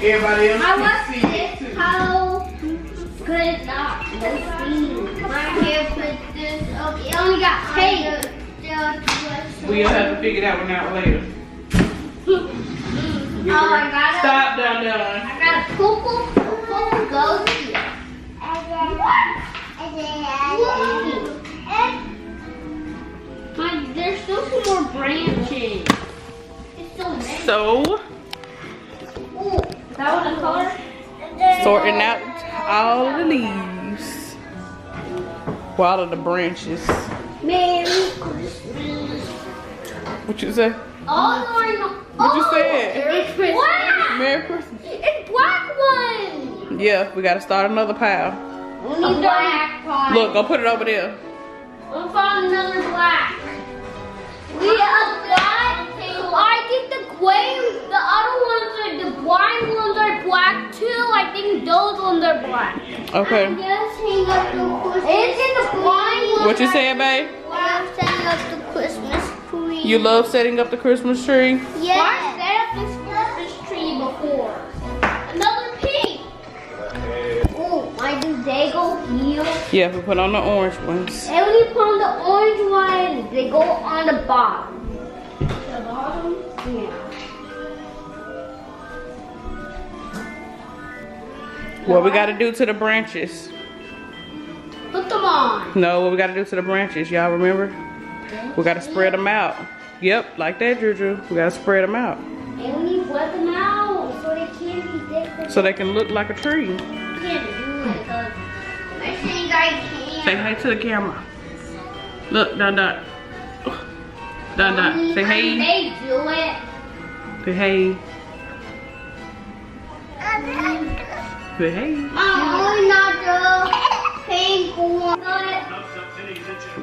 Everybody else I can want see it this too. how good my hair put this up. It only got tape. We'll have to figure that one out later. I got Stop, Dun. I got a purple goes here. There's still some more branches. It's so many. So, Ooh, that was a color? sorting out all the leaves. Well, all of the branches. Merry Christmas. What you say? Oh, What you said? Merry Christmas. Wow. Merry Christmas. It's black one. Yeah, we gotta start another pile. We need black one. Look, go put it over there. We'll find another black. We have black. I think the gray, the other ones are, the blind ones are black too. I think those ones are black. Okay. I'm just hang up the Christmas. It's in the blind ones. What you saying, babe? I'm setting up the Christmas tree. You love setting up the Christmas tree? Yeah. I set up this Christmas tree before. Another pink. Oh, why do they go here? Yeah, we put on the orange ones. And when you put on the orange ones, they go on the bottom. The bottom? Yeah. What we gotta do to the branches? Put them on. No, what we gotta do to the branches, y'all remember? We gotta spread them out. Yep, like that, Juju. We gotta spread them out. And when you wet them out, so they can't be different. So they can look like a tree. You can't do it, because I think I can. Say hey to the camera. Look, Dun. Dun. Say hey. They do it. Say hey. Say hey. Only not the pink one.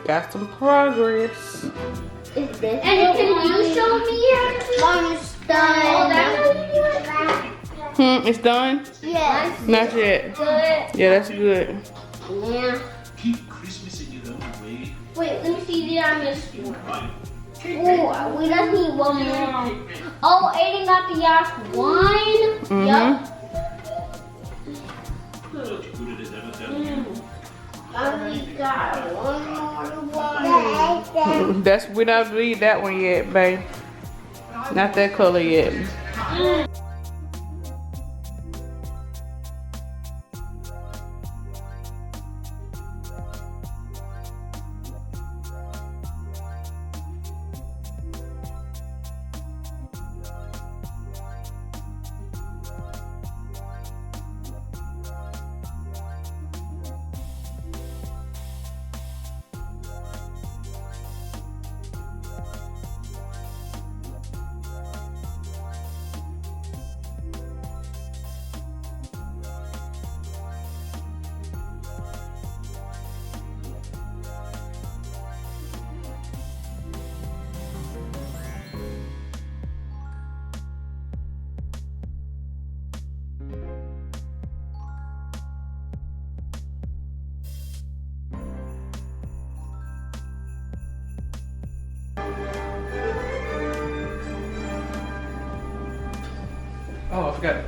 Got some progress. Is this? And can you show me your Mom's done. Oh, that's It's done? yes. Not yet. Good. Yeah, that's good. Yeah. Keep Christmas in your own way. Wait, let me see. Did I miss one? Oh, we just need one more. Oh, Aiden got the last one. Yup. Not you good at it, ever done. And we got one more one. That's, we don't need that one yet, babe. Not that color yet. Oh, I forgot to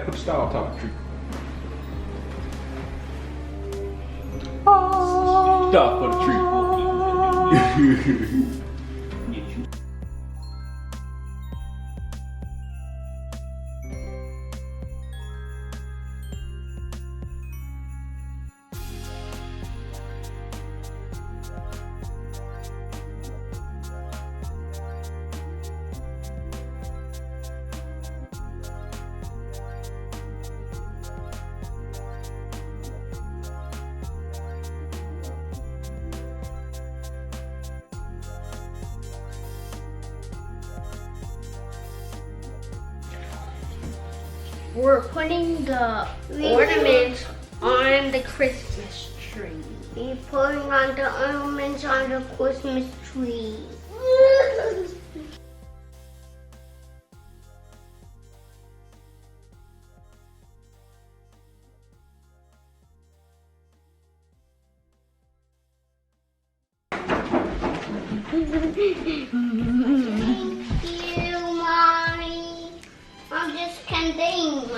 put the star on top of the tree. Star for the tree. We're putting the ornaments on the Christmas tree. We're putting on the ornaments on the Christmas tree. Thank you, Mommy. I'm just counting.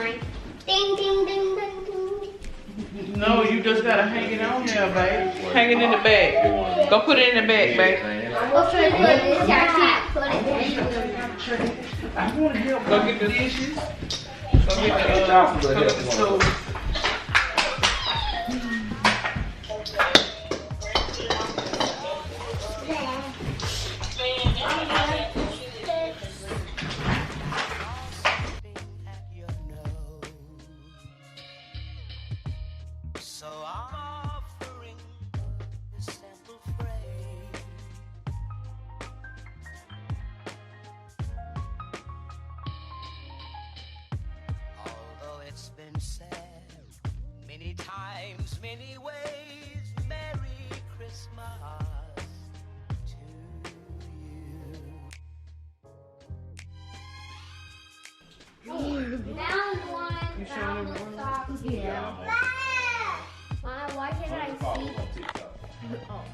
Ding, ding, ding, ding, ding. No, you just gotta hang it on there, babe. Hang it in the bag. Go put it in the bag, babe. What should I put this? I can't put it in. Go get the dishes. Go get the stove. Many times, many ways, Merry Christmas to you. Found one. You showing them one? Yeah. Why can't I see? Oh,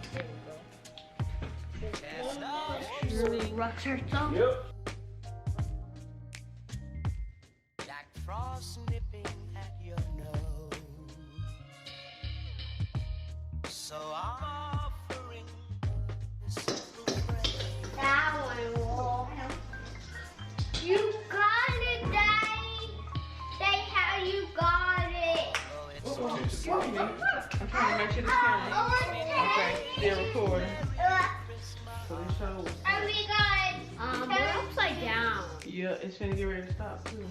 there we go. Rocks or something? Yep. Jack Frost nipping at your nose. So I'm offering this simple phrase. That one will. You got it, Daddy. Say how you got it. Oh, it's I'm trying to make sure this camera. Okay, they're recording. So they show. And we got we're upside down. Yeah, it's finna get ready to stop too.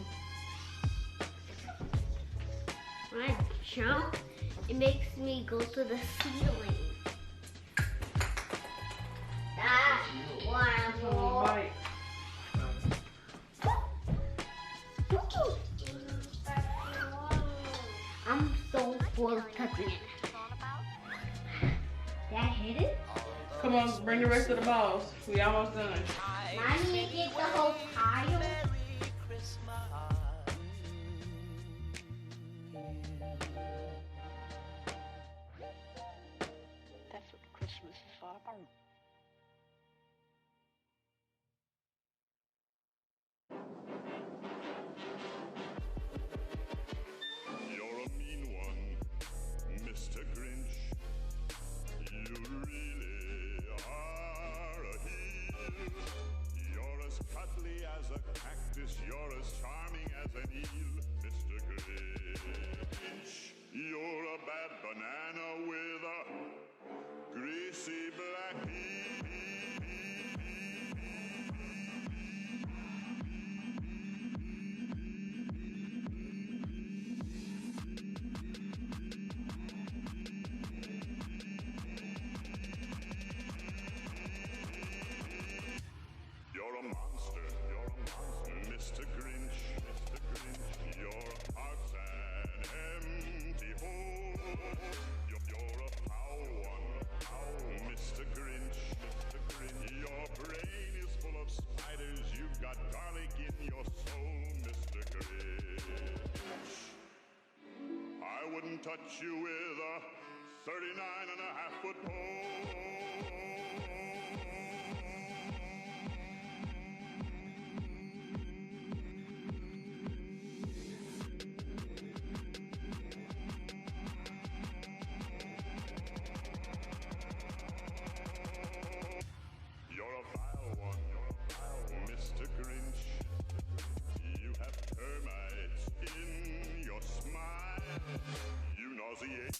When I jump, it makes me go to the ceiling. That's wonderful. Bite. I'm so full of touching it. Did I hit it? Come on, bring the rest of the balls. We almost done. Mommy, get the whole pile. That's what Christmas is all about. You're a mean one, Mr. Grinch. You really are a heel. You're as cuddly as a cactus. You're as charming as an eel, Mr. Grinch. You're a bad banana with a greasy black pea. You're a monster, Mr. Grinch, Mr. Grinch. Your heart's an empty hole. You're a foul one, Mr. Grinch, Mr. Grinch. Your brain is full of spiders. You've got garlic in your soul, Mr. Grinch. I wouldn't touch you with a 39.5-foot pole. You're a vile one, Mr. Grinch. You have termites in your smile. You nauseate.